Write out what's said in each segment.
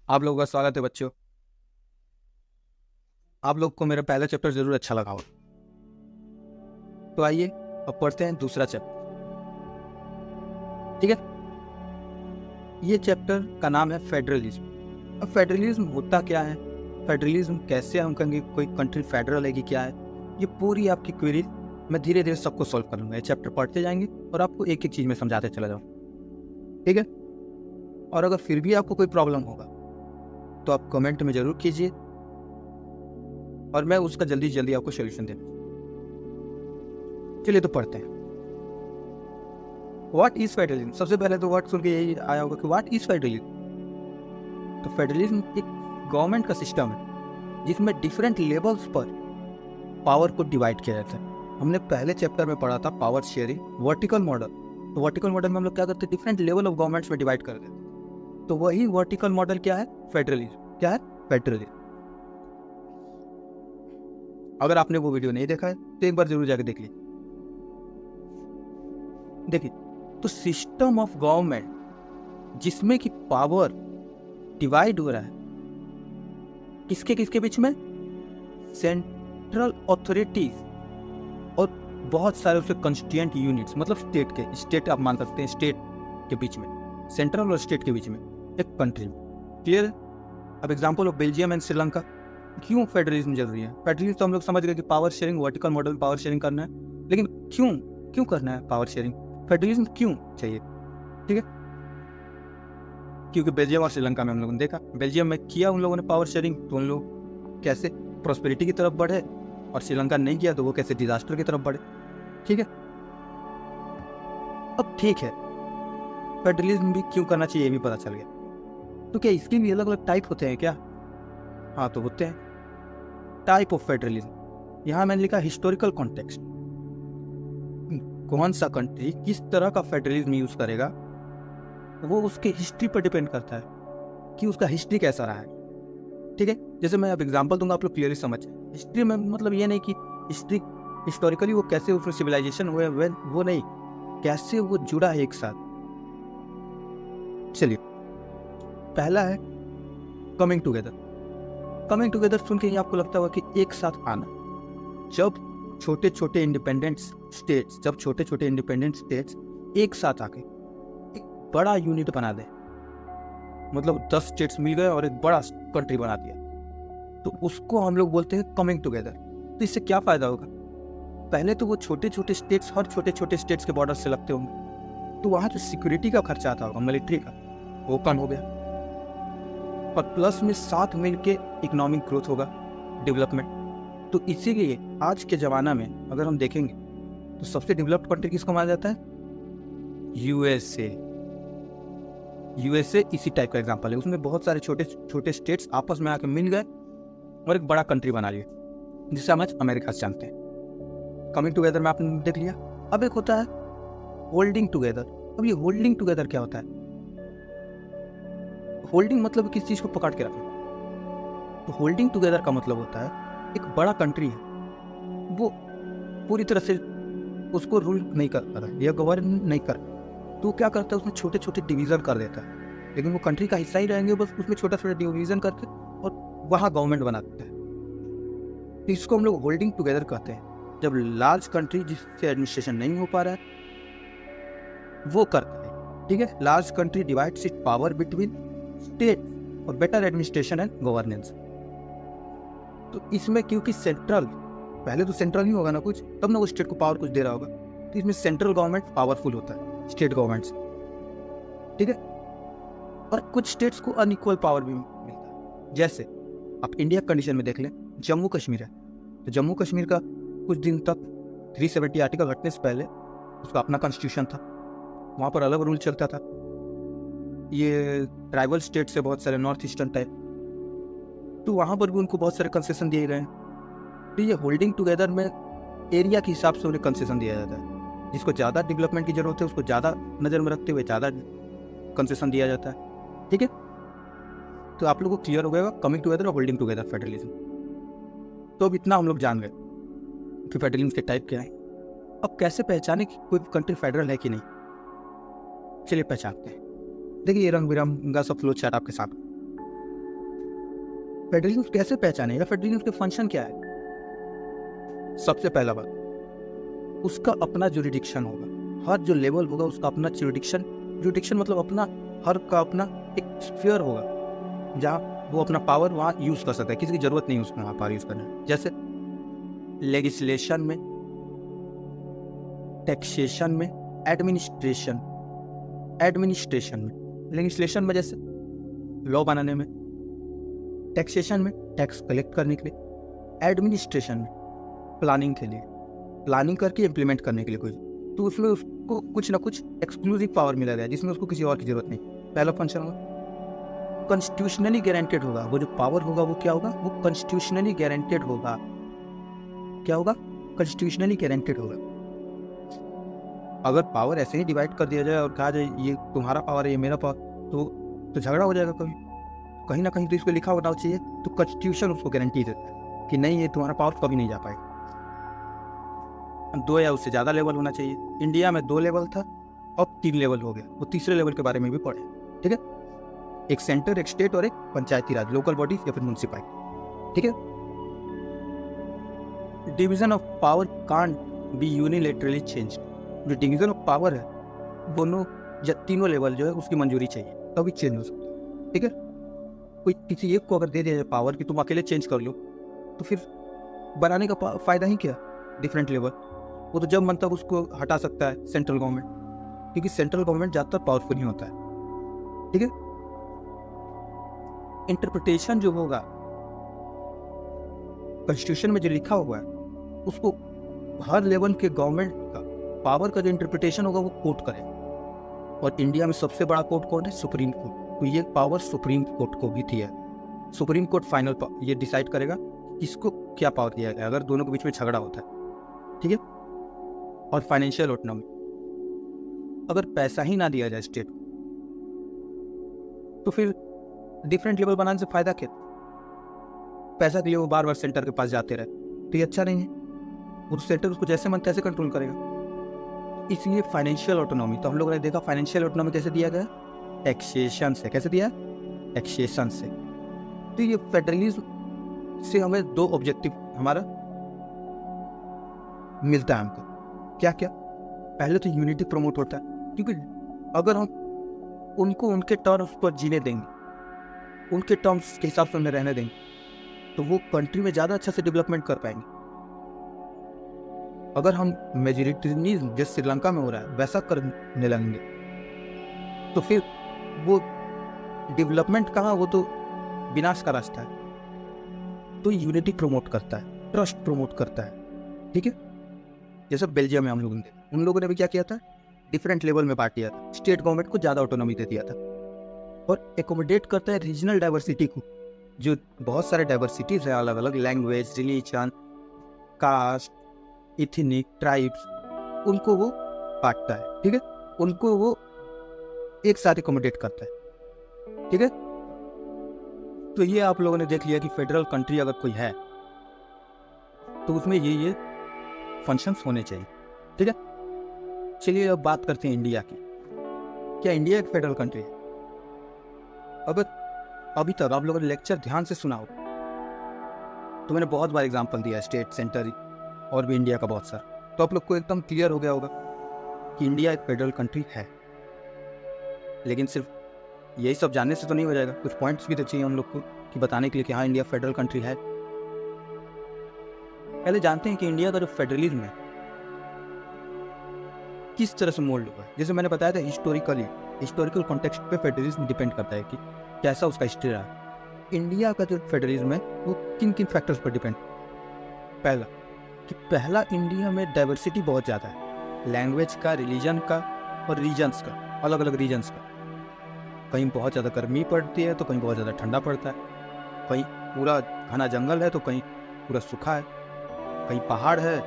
आप लोगों का स्वागत है बच्चों। आप लोग को मेरा पहला चैप्टर जरूर अच्छा लगा होगा। तो आइए अब पढ़ते हैं दूसरा चैप्टर। ठीक है, ये चैप्टर का नाम है फेडरलिज्म। अब फेडरलिज्म होता क्या है, फेडरलिज्म कैसे हम कहेंगे कोई कंट्री फेडरल है कि क्या है, ये पूरी आपकी क्वेरी मैं धीरे धीरे सबको सॉल्व करूंगा। ये चैप्टर पढ़ते जाएंगे और आपको एक एक चीज में समझाते चला जाऊँ। ठीक है, और अगर फिर भी आपको कोई प्रॉब्लम होगा तो आप कमेंट में जरूर कीजिए और मैं उसका जल्दी जल्दी आपको सोल्यूशन देना। चलिए तो पढ़ते हैं। What is federalism. सबसे पहले तो वर्ड सुन के यही आया होगा कि व्हाट इज फेडरलिज्म। तो फेडरलिज्म एक गवर्नमेंट का सिस्टम है जिसमें डिफरेंट लेवल्स पर पावर को डिवाइड किया जाता है। हमने पहले चैप्टर में पढ़ा था पावर शेयरिंग, वर्टिकल मॉडल। तो वर्टिकल मॉडल में हम लोग क्या करते हैं, डिफरेंट लेवल ऑफ गवर्नमेंट्स में डिवाइड कर देते हैं। तो वही वर्टिकल मॉडल क्या है, फेडरलिज्म। क्या है, फेडरलिज्म। अगर आपने वो वीडियो नहीं देखा है तो एक बार जरूर जाकर देख लीजिए। देखिए, तो सिस्टम ऑफ गवर्नमेंट जिसमें कि पावर डिवाइड हो रहा है किसके किसके बीच में, सेंट्रल अथॉरिटीज और बहुत सारे उसके कंस्टिट्यूएंट यूनिट्स, मतलब स्टेट के, स्टेट आप मान सकते हैं स्टेट के बीच में, सेंट्रल और स्टेट के बीच में एक कंट्री में। क्लियर है। अब example of Belgium and Sri Lanka. क्यों फेडरलिज्म जरूरी है। फेडरलिज्म तो हम लोग समझ गए कि पावर शेयरिंग, वर्टिकल मॉडल में पावर शेयरिंग करना है, लेकिन क्यों क्यों करना है पावर शेयरिंग, फेडरलिज्म क्यों चाहिए। ठीक है, क्योंकि बेल्जियम और श्रीलंका में हम लोगों ने देखा, बेल्जियम में किया उन लोगों ने पावर शेयरिंग तो उन लोग कैसे प्रॉस्पेरिटी की तरफ बढ़े, और श्रीलंका नहीं किया तो वो कैसे डिजास्टर की तरफ बढ़े। ठीक है, अब ठीक है, फेडरलिज्म भी क्यों करना चाहिए ये भी पता चल गया। तो क्या इसके भी अलग अलग टाइप होते हैं क्या। हाँ, तो होते हैं। टाइप ऑफ फेडरलिज्म, यहाँ मैंने लिखा हिस्टोरिकल कॉन्टेक्स्ट। कौन सा कंट्री किस तरह का फेडरलिज्म यूज करेगा वो उसके हिस्ट्री पर डिपेंड करता है कि उसका हिस्ट्री कैसा रहा है। ठीक है, जैसे मैं अब एग्जांपल दूंगा, आप लोग क्लियरली समझ। हिस्ट्री में मतलब ये नहीं कि हिस्ट्री हिस्टोरिकली वो कैसे उसमें सिविलाइजेशन हुए, वो नहीं, कैसे वो जुड़ा है एक साथ। चलिए, पहला है कमिंग टुगेदर। कमिंग टुगेदर सुन के ही आपको लगता होगा कि एक साथ आना। जब छोटे छोटे इंडिपेंडेंट स्टेट्स एक साथ आके एक बड़ा यूनिट बना दे, मतलब 10 स्टेट्स मिल गए और एक बड़ा कंट्री बना दिया, तो उसको हम लोग बोलते हैं कमिंग टुगेदर। तो इससे क्या फायदा होगा, पहले तो वो छोटे छोटे स्टेट्स, हर छोटे छोटे स्टेट्स के बॉर्डर से लगते होंगे, तो वहां जो सिक्योरिटी का खर्चा आता होगा, मिलिट्री का, वो कम हो गया, और प्लस में साथ मिलके इकोनॉमिक ग्रोथ होगा, डेवलपमेंट। तो इसीलिए आज के ज़माना में अगर हम देखेंगे तो सबसे डेवलप्ड कंट्री किसको माना जाता है, यूएसए। यूएसए इसी टाइप का एग्जांपल है। उसमें बहुत सारे छोटे छोटे स्टेट्स आपस में आके मिल गए और एक बड़ा कंट्री बना लिया, जिसे हम आज अमेरिका से जानते हैं। कमिंग टुगेदर में आपने देख लिया। अब एक होता है होल्डिंग टुगेदर। अब ये होल्डिंग टुगेदर क्या होता है, होल्डिंग मतलब किस चीज़ को पकड़ के रखना। तो होल्डिंग टुगेदर का मतलब होता है एक बड़ा कंट्री है, वो पूरी तरह से उसको रूल नहीं कर पा रहा या गवर्न नहीं कर, तो क्या करता है उसमें छोटे छोटे डिवीज़न कर देता है, लेकिन वो कंट्री का हिस्सा ही रहेंगे, बस उसमें छोटा छोटा डिवीज़न करके और वहाँ गवर्नमेंट बना देता है। तो इसको हम लोग होल्डिंग टुगेदर कहते हैं। जब लार्ज कंट्री जिससे एडमिनिस्ट्रेशन नहीं हो पा रहा है वो करता है। ठीक है, large country divides it's power between state और बेटर एडमिनिस्ट्रेशन एंड गवर्नेंस। तो इसमें क्योंकि सेंट्रल, पहले तो सेंट्रल ही होगा ना कुछ, तब ना वो स्टेट को पावर कुछ दे रहा होगा, तो इसमें सेंट्रल गवर्नमेंट पावरफुल होता है स्टेट गवर्नमेंट से। ठीक है, और कुछ स्टेट्स को अनइक्वल पावर भी मिलता है। जैसे आप इंडिया कंडीशन में देख लें, जम्मू कश्मीर है, तो जम्मू कश्मीर का कुछ दिन तक 370 आर्टिकल हटने से पहले उसका अपना कॉन्स्टिट्यूशन था, वहाँ पर अलग रूल चलता था। ये ट्राइबल स्टेट से बहुत सारे नॉर्थ ईस्टर्न टाइप, तो वहाँ पर भी उनको बहुत सारे कंसेशन दिए गए हैं। तो ये होल्डिंग टुगेदर में एरिया के हिसाब से उन्हें कंसेशन दिया जाता है, जिसको ज़्यादा डेवलपमेंट की जरूरत है उसको ज़्यादा नज़र में रखते हुए ज़्यादा कंसेशन दिया जाता है। ठीक है, तो आप लोगों को क्लियर हो गया कमिंग टुगेदर और होल्डिंग टुगेदर फेडरलिज्म। तो अब इतना हम लोग जान गए कि फेडरलिज्म के टाइप क्या है। अब कैसे पहचाने कि कोई कंट्री फेडरल है कि नहीं, चलिए पहचानते हैं। देखिए, ये रंग बिरंगा सा फ्लो चार्ट आपके साथ। फेडरलिज्म कैसे पहचाने या फेडरलिज्म के फंक्शन क्या है? सबसे पहला बात, उसका अपना जुरिडिक्शन होगा। हर जो लेवल होगा उसका अपना जुरिडिक्शन मतलब अपना, हर का अपना एक स्फीयर होगा जहाँ वो अपना पावर वहाँ यूज कर सकता है, किसी की जरूरत नहीं है उसमें वहाँ पावर यूज करना। जैसे लेजिस्लेशन में, टैक्सेशन में, एडमिनिस्ट्रेशन में, लेजिस्लेशन में जैसे लॉ बनाने में, टैक्सेशन में टैक्स कलेक्ट करने के लिए, एडमिनिस्ट्रेशन में प्लानिंग के लिए, प्लानिंग करके इम्प्लीमेंट करने के लिए कोई, तो उसमें उसको कुछ ना कुछ एक्सक्लूसिव पावर मिला गया जिसमें उसको किसी और की जरूरत नहीं। पहला फंक्शन होगा कॉन्स्टिट्यूशनली गारंटेड होगा, वो जो पावर होगा वो क्या होगा, वो कॉन्स्टिट्यूशनली गारंटेड होगा। क्या होगा? कॉन्स्टिट्यूशनली गारंटेड होगा। अगर पावर ऐसे ही डिवाइड कर दिया जाए और कहा जाए ये तुम्हारा पावर है ये मेरा पावर, तो झगड़ा हो जाएगा कभी। कहीं ना कहीं तो इसको लिखा होना चाहिए, तो कॉन्स्टिट्यूशन उसको गारंटी देता है कि नहीं ये तुम्हारा पावर कभी नहीं जा पाएगा। 2 या उससे ज़्यादा लेवल होना चाहिए। इंडिया में 2 लेवल था, अब 3 लेवल हो गया। वो तीसरे लेवल के बारे में भी पढ़े, ठीक है? एक सेंटर, एक स्टेट और एक पंचायती राज, लोकल बॉडीज या फिर म्यूनसिपैलिटी, ठीक है? Division of power can't be unilaterally change. जो डिवीजन ऑफ पावर है दोनों या तीनों लेवल जो है उसकी मंजूरी चाहिए तभी चेंज हो सकता है, ठीक है? कोई किसी एक को अगर दे दिया जाए पावर कि तुम अकेले चेंज कर लो, तो फिर बनाने का फायदा ही क्या? डिफरेंट लेवल, वो तो जब मन तक उसको हटा सकता है सेंट्रल गवर्नमेंट, क्योंकि सेंट्रल गवर्नमेंट ज़्यादातर पावरफुल ही होता है, ठीक है? इंटरप्रिटेशन जो होगा कॉन्स्टिट्यूशन में जो लिखा हुआ है उसको हर लेवल के गवर्नमेंट का पावर का जो इंटरप्रिटेशन होगा वो कोर्ट करे। और इंडिया में सबसे बड़ा कोर्ट कौन है? Supreme court. तो ये पावर सुप्रीम कोर्ट को भी थी है। सुप्रीम कोर्ट फाइनल ये डिसाइड करेगा किसको क्या पावर दिया गया अगर दोनों के बीच में झगड़ा होता है, ठीक है? और फाइनेंशियल ऑटोनॉमी, अगर पैसा ही ना दिया जाए स्टेट को तो फिर डिफरेंट लेवल बनाने से फायदा क्या? पैसा दिए वो बार बार सेंटर के पास जाते रहे तो ये अच्छा नहीं है। वो सेंटर उसको जैसे मन तैसे कंट्रोल करेगा। इसलिए फाइनेंशियल ऑटोनॉमी, तो हम लोगों ने देखा फाइनेंशियल ऑटोनॉमी कैसे दिया गया? टैक्सेशन से। कैसे दिया? टैक्सेशन से। तो ये फेडरलिज्म से हमें 2 ऑब्जेक्टिव हमारा मिलता है हमको। क्या क्या? पहले तो यूनिटी प्रमोट होता है, क्योंकि अगर हम उनको उनके टर्म्स पर जीने देंगे, उनके टर्म्स के हिसाब से उन्हें रहने देंगे, तो वो कंट्री में ज़्यादा अच्छा से डेवलपमेंट कर पाएंगे। अगर हम मेजोरिटेरियनिज्म जैसे श्रीलंका में हो रहा है वैसा करने लगेंगे तो फिर वो डेवलपमेंट कहाँ, वो तो विनाश का रास्ता है। तो यूनिटी प्रमोट करता है, ट्रस्ट प्रमोट करता है, ठीक है? जैसे बेल्जियम में हम लोगों ने, उन लोगों ने भी क्या किया था? डिफरेंट लेवल में बांट दिया था, स्टेट गवर्नमेंट को ज़्यादा ऑटोनॉमी दे दिया था। और एकोमोडेट करता है रीजनल डाइवर्सिटी को, जो बहुत सारे डाइवर्सिटीज है, अलग अलग language, religion, caste, ethnic, tribes, उनको वो बांटता है, ठीक है? उनको वो एक साथ एकोमोडेट करता है, ठीक है? तो ये आप लोगों ने देख लिया कि फेडरल कंट्री अगर कोई है तो उसमें ये फंक्शंस होने चाहिए, ठीक है? चलिए अब बात करते हैं इंडिया की। क्या इंडिया एक फेडरल कंट्री है? अगर अभी तक आप लोगों ने लेक्चर ध्यान से सुना हो तो मैंने बहुत बार एग्जांपल दिया, स्टेट, सेंटर और भी इंडिया का बहुत सारा, तो आप लोग को एकदम क्लियर हो गया होगा कि इंडिया एक फेडरल कंट्री है। लेकिन सिर्फ यही सब जानने से तो नहीं हो जाएगा, कुछ पॉइंट्स भी तो चाहिए हम लोग को कि बताने के लिए कि हाँ इंडिया फेडरल कंट्री है। पहले जानते हैं कि इंडिया का जो फेडरलिज्म है किस तरह से मोल्ड हुआ है। जैसे मैंने बताया था हिस्टोरिकल कॉन्टेक्स्ट पे फेडरलिज्म डिपेंड करता है कि कैसा उसका हिस्ट्री रहा। इंडिया का जो फेडरलिज्म है वो किन किन फैक्टर्स पर डिपेंड। पहला इंडिया में डाइवर्सिटी बहुत ज़्यादा है, लैंग्वेज का, रिलीजन का और रीजन्स का, अलग अलग रीजन्स का। कहीं बहुत ज़्यादा गर्मी पड़ती है तो कहीं बहुत ज़्यादा ठंडा पड़ता है, कहीं पूरा घना जंगल है तो कहीं पूरा सूखा है, कहीं पहाड़ है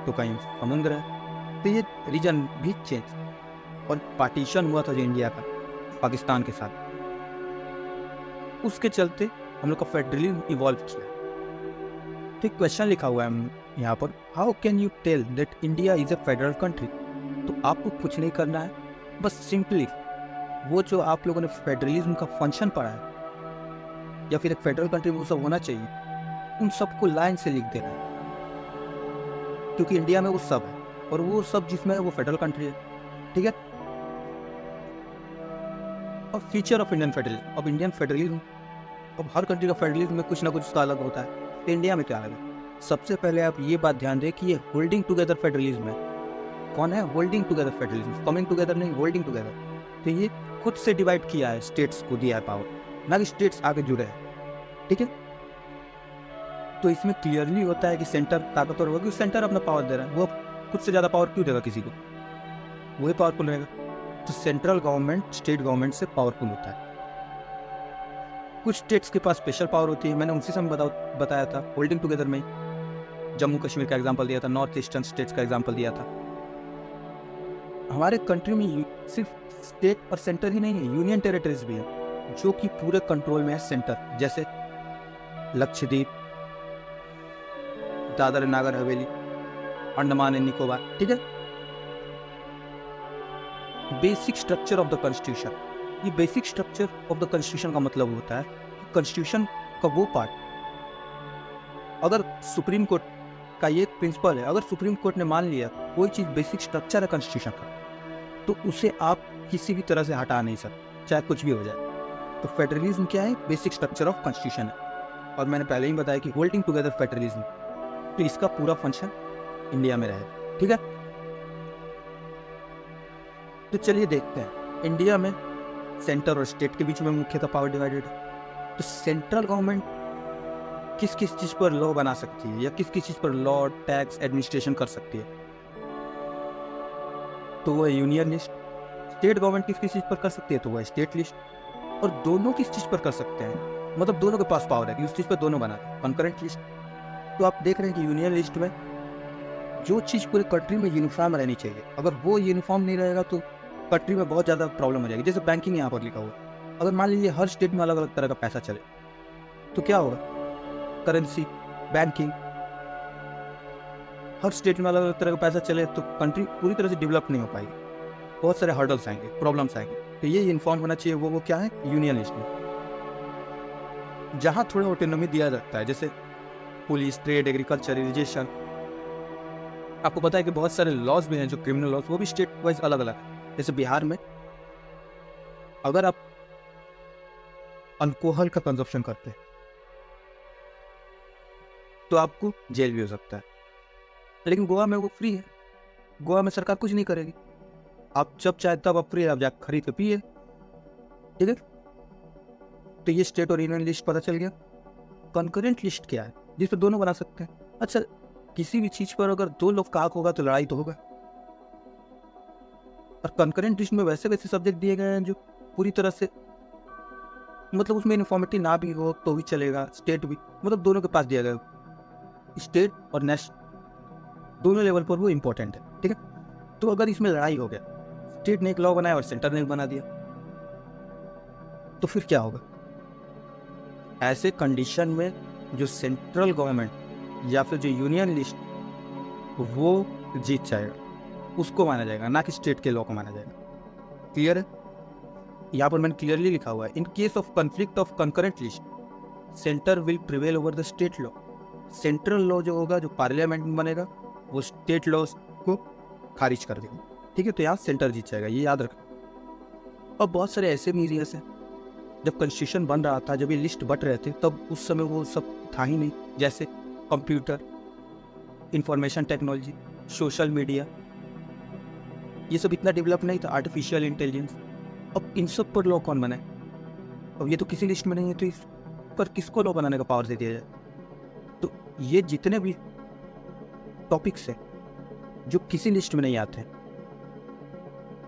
तो कहीं समुद्र है। तो ये रीजन भी चेंज, और पार्टीशन हुआ था जो इंडिया का पाकिस्तान के साथ, उसके चलते हम लोग का फेडरलिज्म इवॉल्व किया। तो एक क्वेश्चन लिखा हुआ है यहाँ पर, how can you tell that India is a federal country? तो आपको कुछ नहीं करना है, बस सिंपली वो जो आप लोगों ने फेडरलिज्म का फंक्शन पढ़ा है या फिर एक फेडरल कंट्री में वो सब होना चाहिए, उन सबको लाइन से लिख देना है, क्योंकि इंडिया में वो सब है और वो सब जिसमें है वो फेडरल कंट्री है, ठीक है। अब फीचर ऑफ इंडियन फेडरलिज्म, अब इंडियन फेडरलिज्म, अब हर कंट्री का फेडरलिज्म में कुछ ना कुछ उसका अलग होता है, तो इंडिया में क्या अलग है? सबसे पहले आप ये बात ध्यान दें कि ये होल्डिंग टुगेदर फेडरलिज्म है। कौन है? Holding together federalism, coming together नहीं, होल्डिंग टुगेदर। तो ये खुद से डिवाइड किया है, स्टेट्स को दिया है पावर, ना कि स्टेट्स आगे जुड़े हैं, ठीक है। तो इसमें क्लियरली होता है कि सेंटर ताकतवर होगा, क्योंकि सेंटर अपना पावर दे रहा है, वो खुद से ज़्यादा पावर क्यों देगा किसी को, वही पावरफुल रहेगा। तो सेंट्रल गवर्नमेंट स्टेट गवर्नमेंट से पावरफुल होता है। कुछ स्टेट्स के पास स्पेशल पावर होती है, मैंने उसी समय बताया था होल्डिंग टुगेदर में, जम्मू कश्मीर का एग्जांपल दिया था, नॉर्थ ईस्टर्न स्टेट्स का एग्जांपल दिया था। हमारे कंट्री में सिर्फ स्टेट और सेंटर ही नहीं है, यूनियन टेरिटरीज भी है जो कि पूरे कंट्रोल में है सेंटर, जैसे लक्षद्वीप, दादर नागर हवेली, अंडमान एंड निकोबार, ठीक है। Basic structure of the constitution, ये basic structure of the constitution का मतलब होता है कॉन्स्टिट्यूशन का वो पार्ट, अगर सुप्रीम कोर्ट का ये प्रिंसिपल है, अगर सुप्रीम कोर्ट ने मान लिया कोई चीज़ बेसिक स्ट्रक्चर है कॉन्स्टिट्यूशन का, तो उसे आप किसी भी तरह से हटा नहीं सकते, चाहे कुछ भी हो जाए। तो फेडरलिज्म क्या है? बेसिक स्ट्रक्चर ऑफ कॉन्स्टिट्यूशन है। और मैंने पहले ही बताया कि होल्डिंग टुगेदर फेडरलिज्म, तो इसका पूरा फंक्शन इंडिया में रहेगा, ठीक है। तो चलिए देखते हैं, इंडिया में सेंटर और स्टेट के बीच में मुख्यतः पावर डिवाइडेड है। तो सेंट्रल गवर्नमेंट किस किस चीज़ पर लॉ बना सकती है या किस किस चीज़ पर लॉ, टैक्स, एडमिनिस्ट्रेशन कर सकती है, तो वो है यूनियन लिस्ट। स्टेट गवर्नमेंट किस किस चीज़ पर कर सकती है, तो वो है स्टेट लिस्ट। और दोनों किस चीज़ पर कर सकते हैं, मतलब दोनों के पास पावर है कि उस चीज़ पर दोनों बना है, कंकरेंट लिस्ट। तो आप देख रहे हैं कि यूनियन लिस्ट में जो चीज़ पूरे कंट्री में यूनिफॉर्म रहनी चाहिए, अगर वो यूनिफॉर्म नहीं रहेगा तो कंट्री में बहुत ज़्यादा प्रॉब्लम हो जाएगी। जैसे बैंकिंग यहाँ पर लिखा हुआ, अगर मान लीजिए हर स्टेट में अलग अलग तरह का पैसा चले तो क्या होगा? करेंसी, बैंकिंग, हर स्टेट में अलग अलग तरह का पैसा चले तो कंट्री पूरी तरह से डेवलप नहीं हो पाएगी, बहुत सारे हर्डल्स आएंगे, प्रॉब्लम्स आएंगे। तो ये इन्फॉर्म होना चाहिए, वो क्या है? यूनियन लिस्ट में। जहाँ थोड़ा ऑटोनॉमी दिया जाता है, जैसे पुलिस, ट्रेड, एग्रीकल्चर, इरिगेशन, आपको पता है कि बहुत सारे लॉज भी हैं जो क्रिमिनल लॉज, वो भी स्टेट वाइज अलग अलग है। जैसे बिहार में अगर आप अल्कोहल का कंजप्शन करते हैं तो आपको जेल भी हो सकता है, लेकिन गोवा में वो फ्री है, गोवा में सरकार कुछ नहीं करेगी, आप जब चाहे तब आप फ्री, आप जाकर खरीद के पिए, ठीक है। तो ये स्टेट और यूनियन लिस्ट पता चल गया। कंकरेंट लिस्ट क्या है? जिस पर दोनों बना सकते हैं। अच्छा, किसी भी चीज पर अगर दो लोग का हक होगा तो लड़ाई तो होगा, और कंकरेंट लिस्ट में वैसे वैसे सब्जेक्ट दिए गए हैं जो पूरी तरह से, मतलब उसमें इन्फॉर्मेटिव ना भी हो तो भी चलेगा, स्टेट भी, मतलब दोनों के पास दिया गया, स्टेट और नेशनल दोनों लेवल पर वो इंपॉर्टेंट है, ठीक है। तो अगर इसमें लड़ाई हो गया, स्टेट ने एक लॉ बनाया और सेंटर ने एक बना दिया, तो फिर क्या होगा? ऐसे कंडीशन में जो सेंट्रल गवर्नमेंट या फिर जो यूनियन लिस्ट, वो जीत जाएगा, उसको माना जाएगा, ना कि स्टेट के लॉ को माना जाएगा। क्लियर है? यहाँ पर मैंने क्लियरली लिखा हुआ है, in case of conflict of concurrent list centre will prevail over the state law. Central law जो होगा, जो पार्लियामेंट में बनेगा, वो स्टेट लॉ को खारिज कर देगा, ठीक है। तो यहाँ सेंटर जीत जाएगा, ये याद रखना। और बहुत सारे ऐसे भी एरियाज हैं, जब कॉन्स्टिट्यूशन बन रहा था, जब ये लिस्ट बट रहे थे, तब उस समय वो सब था ही नहीं, जैसे computer, information technology, social media, ये सब इतना डेवलप नहीं था, आर्टिफिशियल इंटेलिजेंस। अब इन सब पर लॉ कौन बनाए? अब ये तो किसी लिस्ट में नहीं है, तो इस पर किसको लॉ बनाने का पावर दे दिया जाए? तो ये जितने भी टॉपिक्स हैं जो किसी लिस्ट में नहीं आते हैं,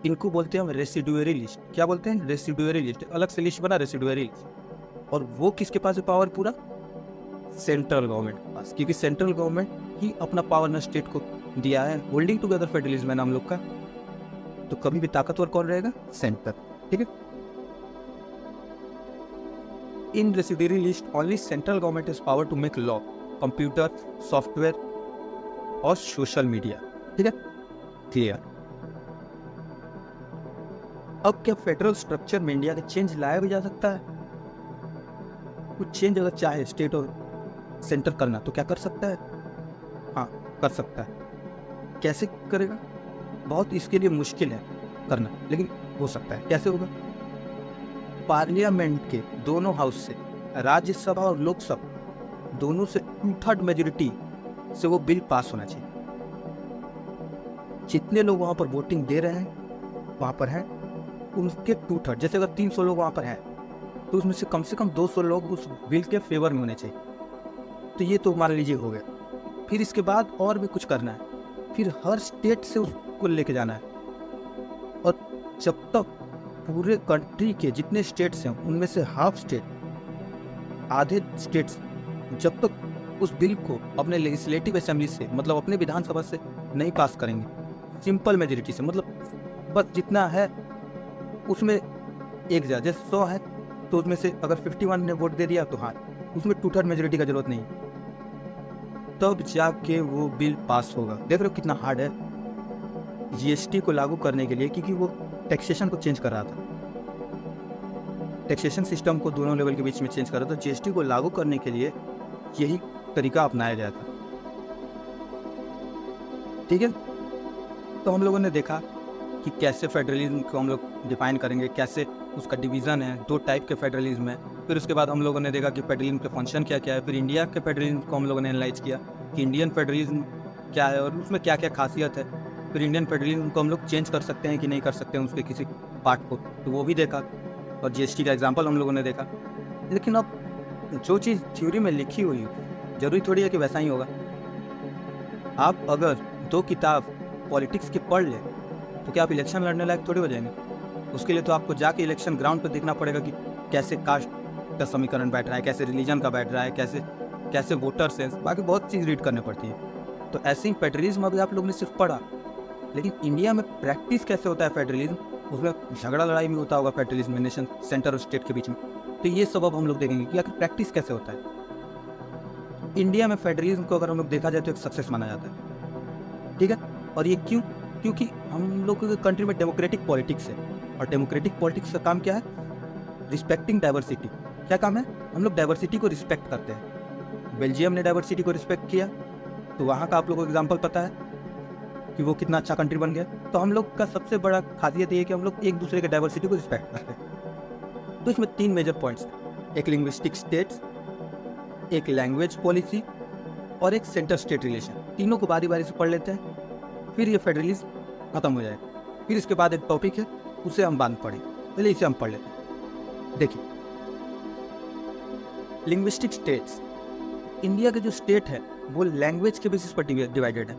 इनको बोलते हैं हम रेसिडुअरी लिस्ट। क्या बोलते हैं? Residuary list. अलग से लिस्ट बना, रेसिडुअरी लिस्ट। और वो किसके पास है पावर? पूरा सेंट्रल गवर्नमेंट के पास, क्योंकि सेंट्रल गवर्नमेंट ही अपना पावर न स्टेट को दिया है। होल्डिंग टुगेदर फेडरलिज्म है नाम लोग का। तो कभी भी ताकतवर कौन रहेगा? सेंटर, ठीक है। In residuary list only central government is power to make law, computer, software और सोशल मीडिया, ठीक है। क्लियर? अब क्या फेडरल स्ट्रक्चर में इंडिया का चेंज लाया भी जा सकता है? कुछ चेंज अगर चाहे स्टेट और सेंटर करना तो क्या कर सकता है? हाँ, कर सकता है। कैसे करेगा? बहुत इसके लिए मुश्किल है करना, लेकिन हो सकता है। कैसे होगा? पार्लियामेंट के दोनों हाउस से, राज्यसभा और लोकसभा दोनों से 2/3 मेजोरिटी से वो बिल पास होना चाहिए। जितने लोग वहाँ पर वोटिंग दे रहे हैं वहाँ पर हैं, उनके 2/3, जैसे अगर 300 लोग वहाँ पर हैं तो उसमें से कम 200 लोग उस बिल के फेवर में होने चाहिए। तो ये तो मान लीजिए हो गया। फिर इसके बाद और भी कुछ करना है, फिर हर स्टेट से उसको लेके जाना है, और जब तक पूरे कंट्री के जितने स्टेट्स हैं उनमें से हाफ स्टेट, आधे स्टेट्स, जब तक उस बिल को अपने लेजिस्लेटिव असेंबली से, मतलब अपने विधानसभा से नहीं पास करेंगे सिंपल मेजोरिटी से, मतलब बस जितना है उसमें एक जैसे 100 है तो उसमें से अगर 51 ने वोट दे दिया तो हाँ, उसमें 2/3 मेजोरिटी का जरूरत नहीं, तब जाके वो बिल पास होगा। देख रहे हो कितना हार्ड है जीएसटी को लागू करने के लिए, क्योंकि वो टैक्सेशन को चेंज कर रहा था, टैक्सेशन सिस्टम को दोनों लेवल के बीच में चेंज कर रहा था। जीएसटी को लागू करने के लिए यही तरीका अपनाया गया था। ठीक है, तो हम लोगों ने देखा कि कैसे फेडरलिज्म को हम लोग डिफाइन करेंगे, कैसे उसका डिवीज़न है, 2 टाइप के फेडरलिज्म है। फिर उसके बाद हम लोगों ने देखा कि फेडरलिज्म के फंक्शन क्या क्या है। फिर इंडिया के फेडरलिज्म को हम लोगों ने एनालाइज किया कि इंडियन फेडरलिज्म क्या है और उसमें क्या क्या खासियत है। फिर इंडियन फेडरलिज्म को हम लोग चेंज कर सकते हैं कि नहीं कर सकते हैं उसके किसी पार्ट को, तो वो भी देखा। और जीएसटी का एग्जाम्पल हम लोगों ने देखा। लेकिन अब जो चीज़ थ्योरी में लिखी हुई हो जरूरी थोड़ी है कि वैसा ही होगा। आप अगर 2 किताब पॉलिटिक्स की पढ़ लें तो क्या आप इलेक्शन लड़ने लायक थोड़ी हो जाएंगे? उसके लिए तो आपको जाके इलेक्शन ग्राउंड पर देखना पड़ेगा कि कैसे कास्ट का समीकरण बैठ रहा है, कैसे रिलीजन का बैठ रहा है, कैसे कैसे वोटर सेंस, बाकी बहुत चीज़ रीड करने पड़ती है। तो ऐसे ही फेडरलिज्म अभी आप लोगों ने सिर्फ पढ़ा, लेकिन इंडिया में प्रैक्टिस कैसे होता है फेडरलिज्म, उसमें झगड़ा लड़ाई भी होता होगा फेडरलिज्म में, नेशन सेंटर और स्टेट के बीच में। तो ये सब अब हम लोग देखेंगे कि आखिर प्रैक्टिस कैसे होता है। इंडिया में फेडरलिज्म को अगर हम लोग देखा जाए तो एक सक्सेस माना जाता है। ठीक है, और ये क्यों? क्योंकि हम लोग के कंट्री में डेमोक्रेटिक पॉलिटिक्स है, और डेमोक्रेटिक पॉलिटिक्स का काम क्या है? Respecting diversity. क्या काम है? हम लोग डाइवर्सिटी को रिस्पेक्ट करते हैं। बेल्जियम ने डाइवर्सिटी को रिस्पेक्ट किया, तो वहाँ का आप लोगों को एग्जाम्पल पता है कि वो कितना अच्छा कंट्री बन गया। तो हम लोग का सबसे बड़ा खासियत ये है कि हम लोग एक दूसरे के डाइवर्सिटी को रिस्पेक्ट करते हैं। तो इसमें 3 मेजर पॉइंट्स हैं, एक लिंग्विस्टिक स्टेट्स, एक लैंग्वेज पॉलिसी और एक सेंटर स्टेट रिलेशन। तीनों को बारी बारी से पढ़ लेते हैं, फिर ये फेडरलिज्म खत्म हो जाएगा। फिर इसके बाद एक टॉपिक है, उसे हम बाद में पढ़ेंगे, पहले इसे हम पढ़ लेते हैं। देखिए, लिंग्विस्टिक स्टेट्स, इंडिया के जो स्टेट है वो लैंग्वेज के बेसिस पर डिवाइडेड है।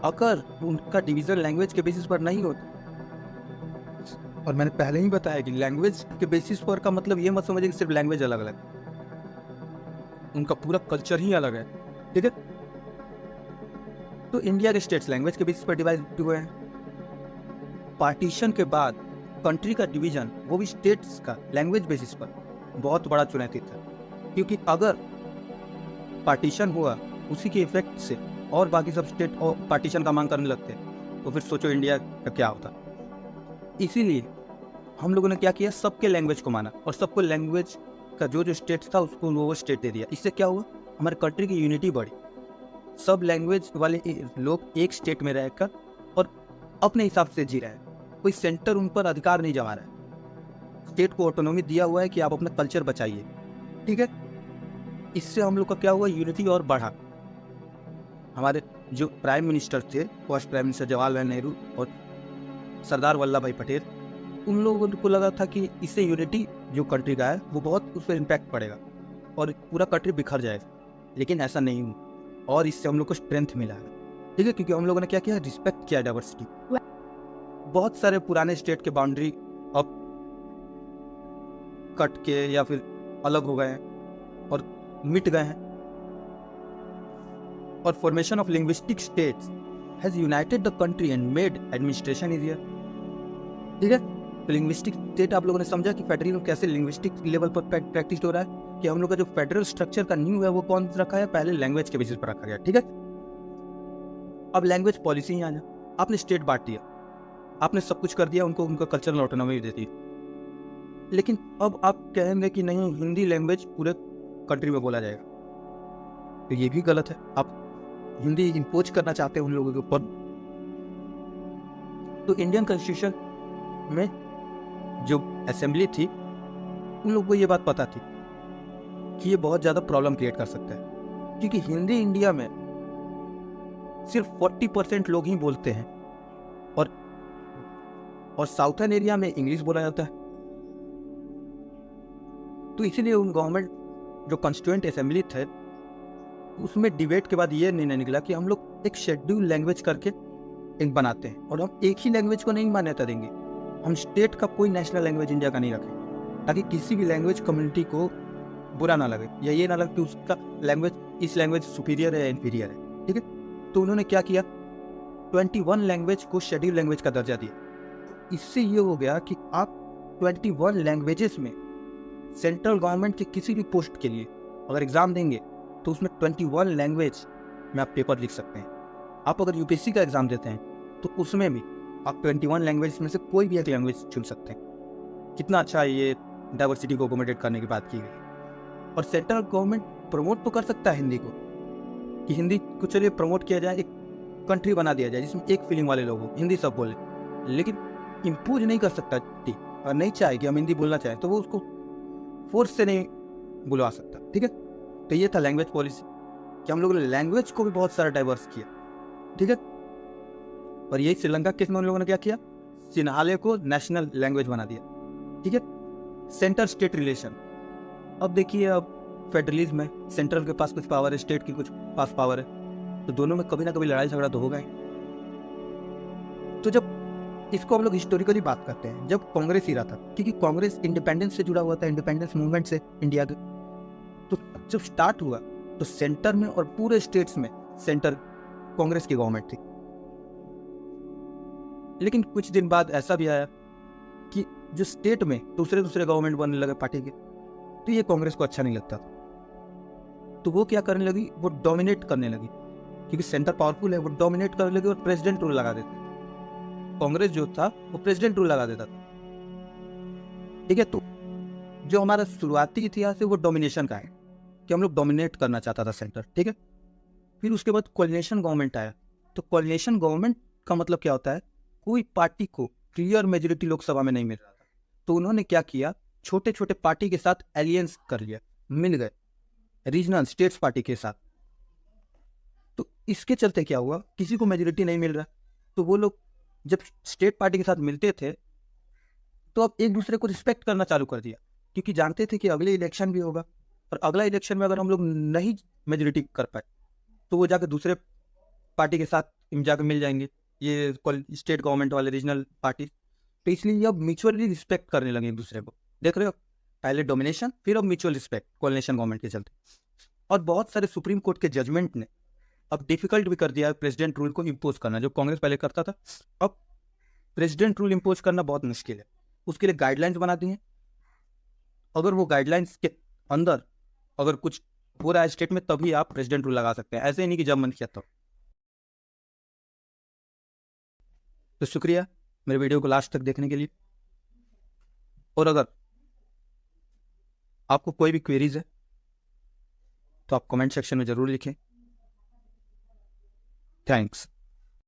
अगर उनका डिवीजन लैंग्वेज के बेसिस पर नहीं होता, और मैंने पहले ही बताया कि लैंग्वेज के बेसिस पर का मतलब ये मत समझिए कि सिर्फ लैंग्वेज अलग अलग, उनका पूरा कल्चर ही अलग है। ठीक है, तो इंडिया के स्टेट्स लैंग्वेज के बेसिस पर डिवाइड हुए हैं। पार्टीशन के बाद कंट्री का डिवीजन, वो भी स्टेट्स का लैंग्वेज बेसिस पर, बहुत बड़ा चुनौती था। क्योंकि अगर पार्टीशन हुआ उसी के इफेक्ट से और बाकी सब स्टेट और पार्टीशन का मांग करने लगते तो फिर सोचो इंडिया का क्या होता। इसीलिए हम लोगों ने क्या किया, सबके लैंग्वेज को माना और सबको लैंग्वेज का जो जो स्टेट था उसको वो स्टेट दे दिया। इससे क्या हुआ, हमारे कंट्री की यूनिटी बढ़ी। सब लैंग्वेज वाले लोग एक स्टेट में रहकर और अपने हिसाब से जी रहे हैं, कोई सेंटर उन पर अधिकार नहीं जमा रहा है। स्टेट को ऑटोनॉमी दिया हुआ है कि आप अपना कल्चर बचाइए। ठीक है, इससे हम लोग का क्या हुआ, यूनिटी और बढ़ा। हमारे जो प्राइम मिनिस्टर थे, first prime minister Jawaharlal Nehru और सरदार वल्लभ भाई पटेल, उन लोगों को लगा था कि इससे यूनिटी जो कंट्री का है वो बहुत उस पर इम्पैक्ट पड़ेगा और पूरा कंट्री बिखर जाएगा। लेकिन ऐसा नहीं हुआ और इससे हम लोग को स्ट्रेंथ मिला है। ठीक है, क्योंकि हम लोगों ने क्या किया, रिस्पेक्ट किया डाइवर्सिटी। बहुत सारे पुराने स्टेट के बाउंड्री अब कट के या फिर अलग हो गए हैं और मिट गए हैं। और formation of linguistic states has United the country and made administration easier. ठीक है, तो लिंग्विस्टिक स्टेट आप लोगों ने समझा कि फेडरलिज्म कैसे लिंग्विस्टिक लेवल पर प्रैक्टिस हो रहा है, कि हम लोग का जो फेडरल स्ट्रक्चर का न्यू है वो कौन रखा है, पहले लैंग्वेज के बेसिस पर रखा गया। ठीक है, अब लैंग्वेज पॉलिसी ही आ जाए। आपने स्टेट बांट दिया, आपने सब कुछ कर दिया, उनको उनका कल्चरल ऑटोनॉमी दे दी। लेकिन अब आप कहेंगे कि नहीं, हिंदी लैंग्वेज पूरे कंट्री में बोला जाएगा, तो ये भी गलत है। आप हिंदी इम्पोज करना चाहते हैं उन लोगों के ऊपर। तो इंडियन कॉन्स्टिट्यूशन में जो असेंबली थी, उन लोगों को ये बात पता थी कि ये बहुत ज़्यादा प्रॉब्लम क्रिएट कर सकता है, क्योंकि हिंदी इंडिया में सिर्फ 40% लोग ही बोलते हैं, और साउथर्न एरिया में इंग्लिश बोला जाता है। तो इसीलिए उन गवर्नमेंट जो कॉन्स्टिट्यूएंट असेंबली थे, उसमें डिबेट के बाद ये निर्णय निकला कि हम लोग एक शेड्यूल लैंग्वेज करके एक बनाते हैं, और हम एक ही लैंग्वेज को नहीं मान्यता देंगे। हम स्टेट का कोई नेशनल लैंग्वेज इंडिया का नहीं रखें, ताकि किसी भी लैंग्वेज कम्युनिटी को बुरा ना लगे, या ये ना लगे कि उसका लैंग्वेज, इस लैंग्वेज सुपीरियर है या इन्फीरियर है। ठीक है, तो उन्होंने क्या किया, 21 लैंग्वेज को शेड्यूल लैंग्वेज का दर्जा दिया। इससे ये हो गया कि आप 21 लैंग्वेजेस में सेंट्रल गवर्नमेंट के किसी भी पोस्ट के लिए अगर एग्जाम देंगे, तो उसमें 21 लैंग्वेज में आप पेपर लिख सकते हैं। आप अगर यूपीएससी का एग्जाम देते हैं, तो उसमें भी आप 21 लैंग्वेज में से कोई भी एक लैंग्वेज चुन सकते हैं। कितना अच्छा ये डाइवर्सिटी को अकोमोडेट करने की बात की गई। और सेंट्रल गवर्नमेंट प्रमोट तो कर सकता है हिंदी को, कि हिंदी को चलिए प्रमोट किया जाए, एक कंट्री बना दिया जाए जिसमें एक फीलिंग वाले लोग हो, हिंदी सब बोले, लेकिन इम्पोज नहीं कर सकता। और नहीं चाहे कि हम हिंदी बोलना चाहें, तो वो उसको फोर्स से नहीं बुलवा सकता। ठीक है, तो ये था लैंग्वेज पॉलिसी, कि हम लोगों ने लैंग्वेज को भी बहुत सारा डाइवर्स किया। ठीक है, और यही श्रीलंका केस में उन लोगों ने क्या किया, सिन्हाले को नेशनल लैंग्वेज बना दिया। ठीक है, सेंटर स्टेट रिलेशन। अब देखिए, अब फेडरलिज्म में सेंट्रल के पास कुछ पावर है, स्टेट की कुछ पास पावर है, तो दोनों में कभी ना कभी लड़ाई झगड़ा तो होगा ही। तो जब इसको हम लोग हिस्टोरिकली बात करते हैं, जब कांग्रेस ही रहा था, क्योंकि कांग्रेस इंडिपेंडेंस से जुड़ा हुआ था, इंडिपेंडेंस मूवमेंट से इंडिया के, तो जब स्टार्ट हुआ तो सेंटर में और पूरे स्टेट्स में सेंटर कांग्रेस की गवर्नमेंट थी। लेकिन कुछ दिन बाद ऐसा भी आया कि जो स्टेट में दूसरे गवर्नमेंट बनने लगे पार्टी के, तो ये कांग्रेस को अच्छा नहीं लगता था। तो वो क्या करने लगी, वो डोमिनेट करने लगी, क्योंकि सेंटर पावरफुल है, वो डोमिनेट करने लगी और प्रेसिडेंट रूल लगा देते। कांग्रेस जो था वो प्रेसिडेंट रूल लगा देता था। ठीक है, तो जो हमारा शुरुआती इतिहास है वो डोमिनेशन का है, कि हम लोग डोमिनेट करना चाहता था सेंटर। ठीक है, फिर उसके बाद कोऑर्डिनेशन गवर्नमेंट आया। तो कोऑर्डिनेशन गवर्नमेंट का मतलब क्या होता है, कोई पार्टी को क्लियर मेजोरिटी लोकसभा में नहीं मिल रहा था, तो उन्होंने क्या किया, छोटे छोटे पार्टी के साथ एलियंस कर लिया, मिल गए रीजनल स्टेट्स पार्टी के साथ। तो इसके चलते क्या हुआ, किसी को मेजोरिटी नहीं मिल रहा, तो वो लोग जब स्टेट पार्टी के साथ मिलते थे, तो अब एक दूसरे को रिस्पेक्ट करना चालू कर दिया, क्योंकि जानते थे कि अगले इलेक्शन भी होगा, और अगला इलेक्शन में अगर हम लोग नहीं मेजोरिटी कर पाए, तो वो जाकर दूसरे पार्टी के साथ जाकर मिल जाएंगे, ये स्टेट गवर्नमेंट वाले रीजनल पार्टी। तो इसलिए अब म्यूचुअली रिस्पेक्ट करने लगे एक दूसरे को। देख रहे हो, पहले डोमिनेशन, फिर अब म्यूचुअल रिस्पेक्ट कोऑर्डिनेशन गवर्नमेंट के चलते। और बहुत सारे सुप्रीम कोर्ट के जजमेंट ने अब डिफिकल्ट भी कर दिया है प्रेसिडेंट रूल को इम्पोज करना। जो कांग्रेस पहले करता था, अब प्रेसिडेंट रूल इम्पोज करना बहुत मुश्किल है। उसके लिए गाइडलाइंस बना दी हैं, अगर वो गाइडलाइंस के अंदर अगर कुछ हो रहा है स्टेट में, तभी आप प्रेसिडेंट रूल लगा सकते हैं, ऐसे ही नहीं कि जब मन किया तो शुक्रिया मेरे वीडियो को लास्ट तक देखने के लिए। और अगर आपको कोई भी क्वेरीज है तो आप कमेंट सेक्शन में जरूर लिखें। थैंक्स।